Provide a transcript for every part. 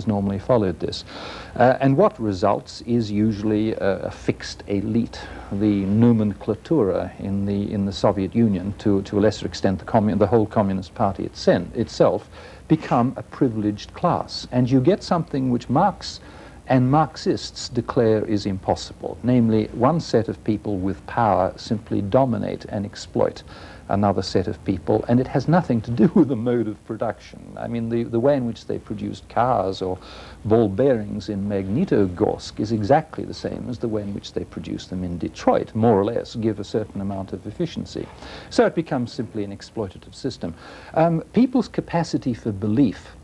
normally followed this. And what results is usually a fixed elite. The nomenclatura in the Soviet Union, to a lesser extent the whole Communist Party itself, become a privileged class. And you get something which Marx and Marxists declare is impossible, namely one set of people with power simply dominate and exploit another set of people, and it has nothing to do with the mode of production. I mean, the way in which they produced cars or ball bearings in Magnitogorsk is exactly the same as the way in which they produce them in Detroit, more or less, give a certain amount of efficiency. So it becomes simply an exploitative system. People's capacity for belief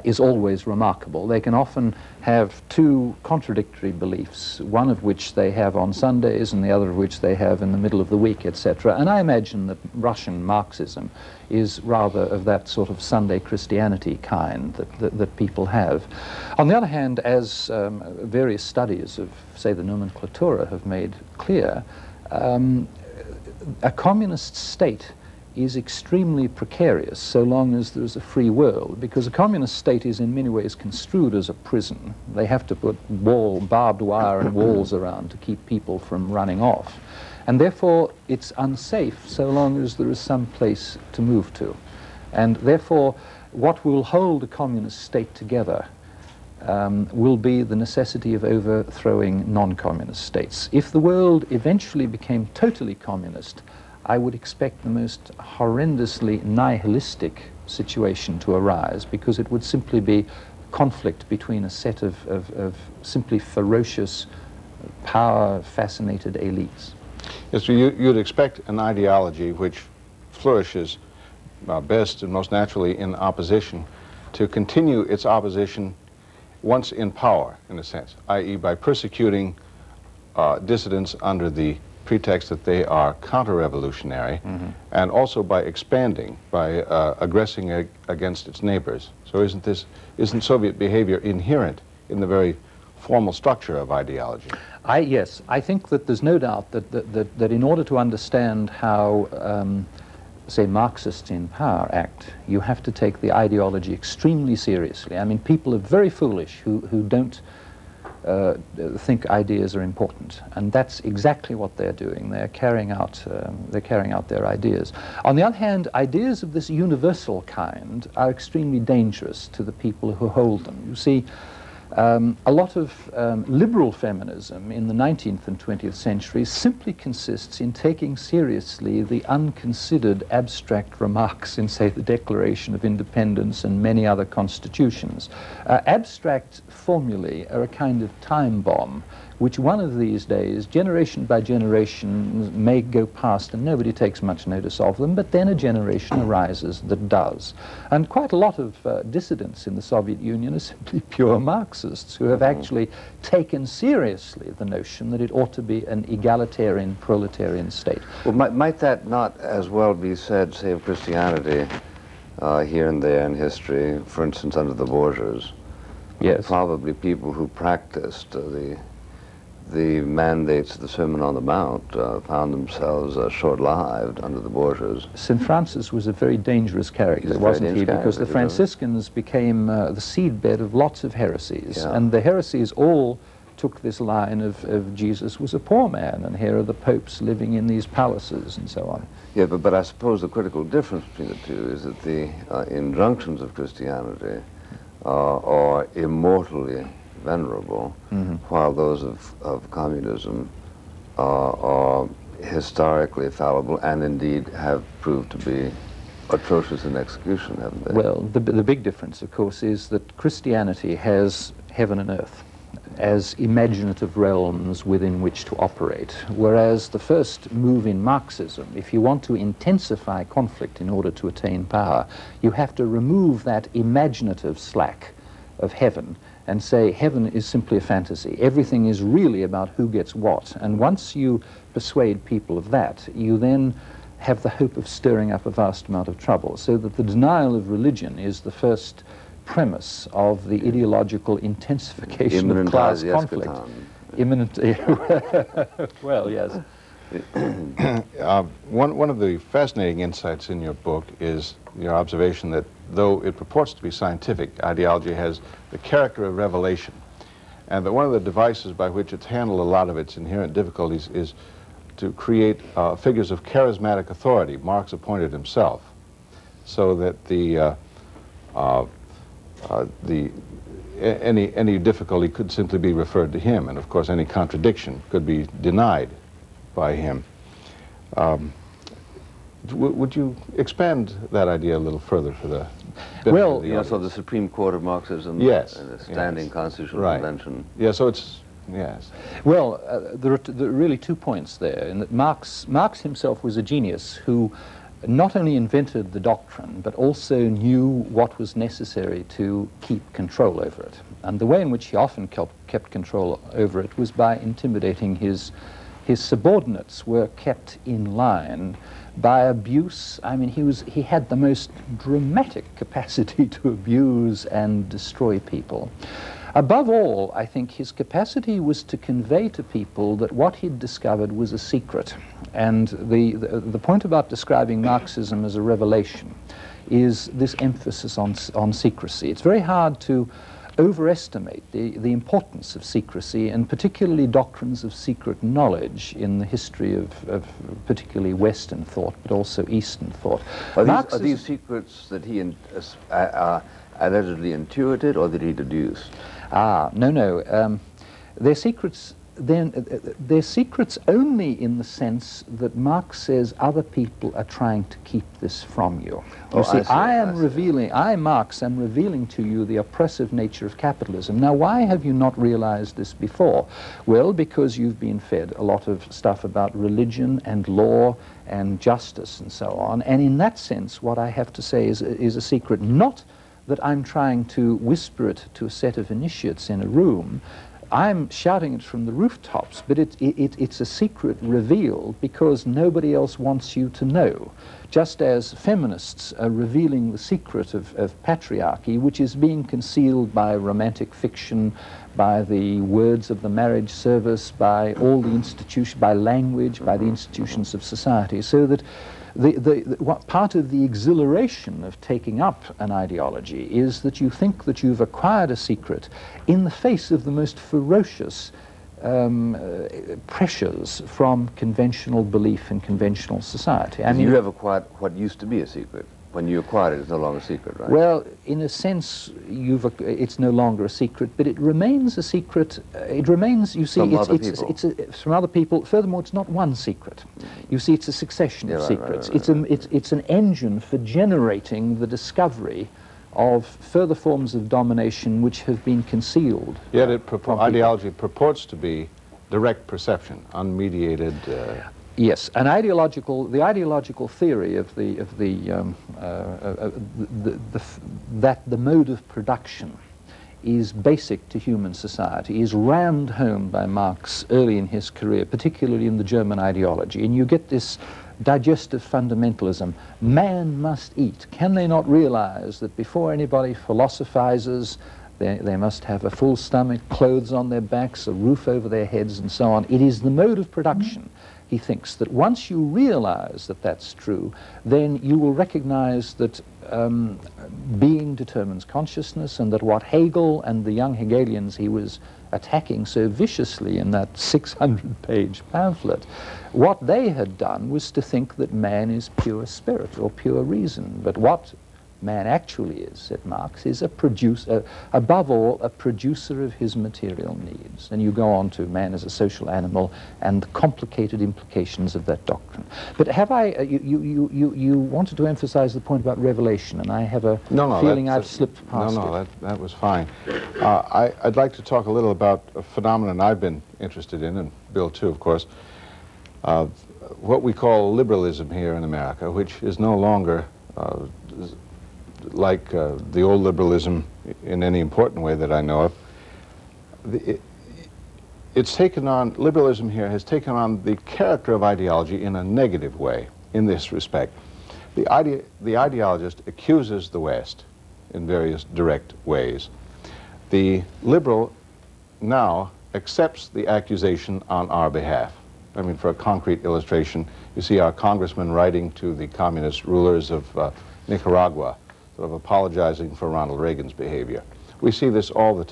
is always remarkable. They can often have two contradictory beliefs, one of which they have on Sundays and the other of which they have in the middle of the week, etc. And I imagine that Russian Marxism is rather of that sort of Sunday Christianity kind that people have. On the other hand, as various studies of, say, the nomenclatura have made clear, a communist state is extremely precarious so long as there is a free world, because a communist state is in many ways construed as a prison. They have to put barbed wire and walls around to keep people from running off. And therefore it's unsafe so long as there is some place to move to. And therefore what will hold a communist state together will be the necessity of overthrowing non-communist states. If the world eventually became totally communist, I would expect the most horrendously nihilistic situation to arise, because it would simply be conflict between a set of simply ferocious, power-fascinated elites. Yes, so you'd expect an ideology which flourishes best and most naturally in opposition to continue its opposition once in power, in a sense, i.e. by persecuting dissidents under the pretext that they are counter-revolutionary, and also by expanding, by aggressing against its neighbors. So isn't Soviet behavior inherent in the very formal structure of ideology? Yes, I think that there's no doubt that in order to understand how, say, Marxists in power act, you have to take the ideology extremely seriously. I mean, people are very foolish who don't think ideas are important, and that's exactly what they're doing. They're carrying out their ideas. On the other hand, ideas of this universal kind are extremely dangerous to the people who hold them. You see, a lot of liberal feminism in the 19th and 20th centuries simply consists in taking seriously the unconsidered abstract remarks in, say, the Declaration of Independence and many other constitutions. Abstract formulae are a kind of time bomb, which one of these days, generation by generation, may go past and nobody takes much notice of them, but then a generation arises that does. And quite a lot of dissidents in the Soviet Union are simply pure Marxists who have actually taken seriously the notion that it ought to be an egalitarian, proletarian state. Well, might that not as well be said, say, of Christianity here and there in history, for instance, under the Borgias? Yes. Probably people who practiced the mandates of the Sermon on the Mount found themselves short-lived under the Borgias. St. Francis was a very dangerous character, wasn't he? Because the Franciscans became the seedbed of lots of heresies, and the heresies all took this line of Jesus was a poor man, and here are the popes living in these palaces, and so on. Yeah, but I suppose the critical difference between the two is that the injunctions of Christianity are immortally venerable, while those of communism are historically fallible and indeed have proved to be atrocious in execution, haven't they? Well, the big difference, of course, is that Christianity has heaven and earth as imaginative realms within which to operate, whereas the first move in Marxism, if you want to intensify conflict in order to attain power, you have to remove that imaginative slack of heaven and say heaven is simply a fantasy. Everything is really about who gets what. And once you persuade people of that, you then have the hope of stirring up a vast amount of trouble. So that the denial of religion is the first premise of the ideological intensification of class conflict. Imminent, well, yes. One of the fascinating insights in your book is your observation that though it purports to be scientific, ideology has the character of revelation, and that one of the devices by which it's handled a lot of its inherent difficulties is to create figures of charismatic authority. Marx appointed himself, so that any difficulty could simply be referred to him, and of course any contradiction could be denied by him. Would you expand that idea a little further for the benefit of the audience? So the Supreme Court of Marxism, yes, and the standing constitutional convention. Yeah, so it's, yes. Well, there are really 2 points there, in that Marx himself was a genius who not only invented the doctrine, but also knew what was necessary to keep control over it. And the way in which he often kept control over it was by intimidating his subordinates were kept in line by abuse. I mean, he had the most dramatic capacity to abuse and destroy people. Above all, I think his capacity was to convey to people that what he'd discovered was a secret. And the point about describing Marxism as a revelation is this emphasis on secrecy. It's very hard to overestimate the importance of secrecy, and particularly doctrines of secret knowledge in the history of particularly Western thought, but also Eastern thought. Are these secrets that he allegedly intuited, or that he deduced? No. They're secrets. They're secrets only in the sense that Marx says other people are trying to keep this from you. You see, I, Marx, am revealing to you the oppressive nature of capitalism. Now, why have you not realized this before? Well, because you've been fed a lot of stuff about religion and law and justice and so on. And in that sense, what I have to say is a secret, not that I'm trying to whisper it to a set of initiates in a room. I'm shouting it from the rooftops, but it's a secret revealed because nobody else wants you to know. Just as feminists are revealing the secret of patriarchy, which is being concealed by romantic fiction, by the words of the marriage service, by all the institutions, by language, by the institutions of society, so that what part of the exhilaration of taking up an ideology is that you think that you've acquired a secret in the face of the most ferocious pressures from conventional belief in conventional society. I mean, you have acquired what used to be a secret. When you acquired it, it's no longer a secret, right? Well, in a sense, it's no longer a secret, but it remains a secret. It remains, you see, it's from other people. Furthermore, it's not one secret. You see, it's a succession of secrets. It's an engine for generating the discovery of further forms of domination which have been concealed. Yet ideology purports to be direct perception, unmediated. Yes, the ideological theory of that the mode of production is basic to human society is rammed home by Marx early in his career, particularly in the German ideology, and you get this digestive fundamentalism. Man must eat. Can they not realize that before anybody philosophizes, they must have a full stomach, clothes on their backs, a roof over their heads, and so on? It is the mode of production. He thinks that once you realize that that's true, then you will recognize that being determines consciousness, and that what Hegel and the young Hegelians he was attacking so viciously in that 600-page pamphlet, what they had done was to think that man is pure spirit or pure reason. But what man actually is, said Marx, is a producer, above all, a producer of his material needs. And you go on to man as a social animal and the complicated implications of that doctrine. But have you wanted to emphasize the point about revelation, and I have a feeling I've slipped past it. That was fine. I'd like to talk a little about a phenomenon I've been interested in, and Bill too, of course, what we call liberalism here in America, which is no longer like the old liberalism in any important way that I know of. It's taken on, liberalism here has taken on the character of ideology in a negative way in this respect. The ideologist accuses the West in various direct ways. The liberal now accepts the accusation on our behalf. I mean, for a concrete illustration, you see our congressman writing to the communist rulers of Nicaragua, sort of apologizing for Ronald Reagan's behavior. We see this all the